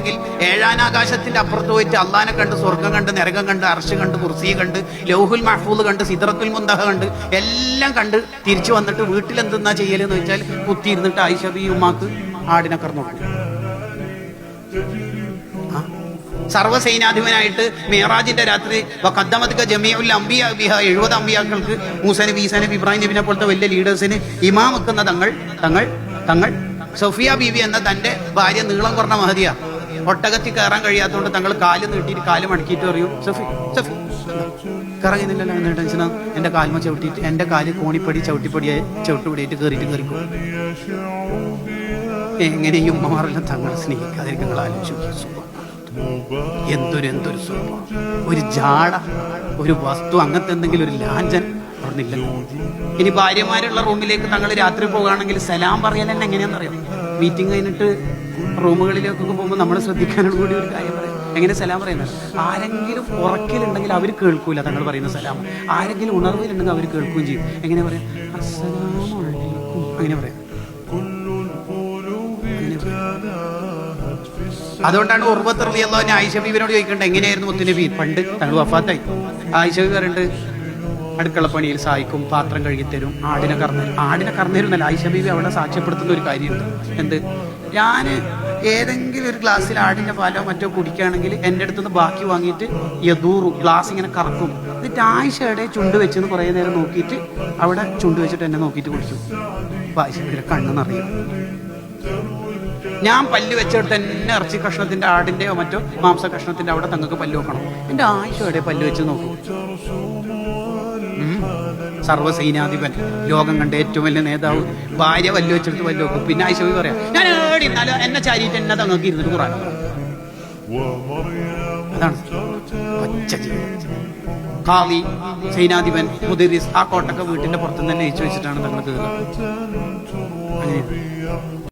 പോവുകയാണെങ്കിൽ ഏഴാനാകാശത്തിന്റെ അപ്പുറത്ത് പോയിട്ട് അള്ളാനെ കണ്ട്, സ്വർഗം കണ്ട്, നരകം കണ്ട്, അർശ് കണ്ട്, കുർസി കണ്ട്, ലൗഹുൽ മഹ്ഫൂദ് കണ്ട്, സിദ്റത്തുൽ മുന്തഹ കണ്ട്, എല്ലാം കണ്ട് തിരിച്ചു വന്നിട്ട് വീട്ടിൽ എന്തെന്നാ ചെയ്യലെന്ന് വെച്ചാൽ കുത്തിയിരുന്നിട്ട് ആയിഷ ബീവി ഉമ്മാക്ക് ആടിനെ കറന്നു കൊടുക്കും. സർവ്വസൈനാധിപനായിട്ട് മിഅ്റാജിന്റെ രാത്രി വഖദ്ദമത്ക ജമീഉൽ അംബിയാ ബിഹ 70 അമ്പിയാക്കൾക്ക് മൂസാ നബി, ഈസാ നബി, ഇബ്രാഹിം നബിനെ പോലത്തെ വലിയ ലീഡേഴ്സിന് ഇമാം വെക്കുന്ന തങ്ങൾ സഫിയ ബീവി എന്ന തന്റെ ഭാര്യ നീളം കുറഞ്ഞ മഹദിയ ഒട്ടകത്തിൽ കയറാൻ കഴിയാത്തതുകൊണ്ട് തങ്ങൾ കാല് നീട്ടിയിട്ട് കാല് മടക്കിയിട്ട് പറയും, സഫി കറങ്ങുന്നില്ലല്ലോ, എന്താ ടെൻഷനാ, എന്റെ കാൽമ ചവിട്ടിയിട്ട് എന്റെ കാല് കോണിപ്പടി ചവിട്ടുപടിയായിട്ട് കയറിക്കും. എങ്ങനെ ഈ ഉമ്മമാരെല്ലാം തങ്ങളെ സ്നേഹിക്കാതിരിക്കും? നിങ്ങൾ ആലോചിച്ചു, എന്തൊരു സുഖം, ഒരു ജാട, ഒരു വസ്തു, അങ്ങനത്തെ എന്തെങ്കിലും ഒരു ലാഞ്ചൻ പറഞ്ഞില്ലല്ലോ. ഇനി ഭാര്യമാരുള്ള റൂമിലേക്ക് തങ്ങൾ രാത്രി പോകുകയാണെങ്കിൽ സലാം പറയാൻ തന്നെ എങ്ങനെയാണെന്നറിയാം. മീറ്റിംഗ് കഴിഞ്ഞിട്ട് റൂമുകളിലേക്കൊക്കെ പോകുമ്പോൾ നമ്മൾ ശ്രദ്ധിക്കാനുള്ള കൂടി ഒരു കാര്യം പറയാം. എങ്ങനെ സലാം പറയുന്നത്? ആരെങ്കിലും ഉറക്കിലുണ്ടെങ്കിൽ അവർ കേൾക്കൂല തങ്ങൾ പറയുന്ന സലാം, ആരെങ്കിലും ഉണർവിലുണ്ടെങ്കിൽ അവർ കേൾക്കുകയും ചെയ്യും. എങ്ങനെ പറയാം? അസ്സലാമു അലൈക്കും, അങ്ങനെ പറയാം. അതുകൊണ്ടാണ് ഉർവത്ത് റളിയല്ലാഹു അൻഹു ആയിഷ ബീവിയോട് ചോദിക്കേണ്ടത്, എങ്ങനെയായിരുന്നു മുത്തുനബി പണ്ട്? തങ്ങൾ വഫാത്തായി. ആയിഷ ബീവി പറയുന്നുണ്ട്, അടുക്കളപ്പണിയിൽ സഹായിക്കും, പാത്രം കഴുകിത്തരും, ആടിനെ കറന്നേരുന്നല്ല. ആയിഷ ബീവി അവിടെ സാക്ഷ്യപ്പെടുത്തുന്ന ഒരു കാര്യമുണ്ട്. എന്ത്? ഞാൻ ഏതെങ്കിലും ഒരു ഗ്ലാസ്സിൽ ആടിന്റെ പാലോ മറ്റോ കുടിക്കുകയാണെങ്കിൽ എൻ്റെ അടുത്തുനിന്ന് ബാക്കി വാങ്ങിയിട്ട് യദൂറു ഗ്ലാസ് ഇങ്ങനെ കറക്കും. എന്നിട്ട് ആയിഷയുടെ ചുണ്ട് വെച്ചെന്ന് കുറേ നേരം നോക്കിയിട്ട് അവിടെ ചുണ്ട് വെച്ചിട്ട് എന്നെ നോക്കിയിട്ട് കുടിക്കും. ആയിഷ ബീവിയുടെ കണ്ണ് നിറയും. ഞാൻ പല്ല് വെച്ചിട്ട് തന്നെ ഇറച്ചി കഷ്ണത്തിന്റെ, ആടിന്റെയോ മറ്റോ മാംസ കഷ്ണത്തിന്റെ അവിടെ തങ്ങൾക്ക് പല്ല് വെക്കണം. എന്റെ ആയിഷയുടെ പല്ല് വെച്ച് നോക്കും. സർവ്വസൈനാധിപൻ, ലോകം കണ്ട ഏറ്റവും വലിയ നേതാവ്, ഭാര്യ പല്ല് വെച്ചെടുത്ത് പല്ല് വെക്കും. പിന്നെ ആയിഷ ബീവി പറയാം, ഞാൻ ഏടിന്നാലും എന്നെ ചാരിയിട്ട് എന്നെ തങ്ങൾക്ക് ഇരുന്നിട്ട് ഖുർആൻ. അതാണ് പച്ച ജീവിതം. ഖാദി, സൈനാധിപൻ, മുദരിസ്, ആ കോട്ടൊക്കെ വീട്ടിന്റെ പുറത്തുനിന്ന് തന്നെ അയച്ചു വെച്ചിട്ടാണ് തങ്ങൾ കയറുക. അങ്ങനെ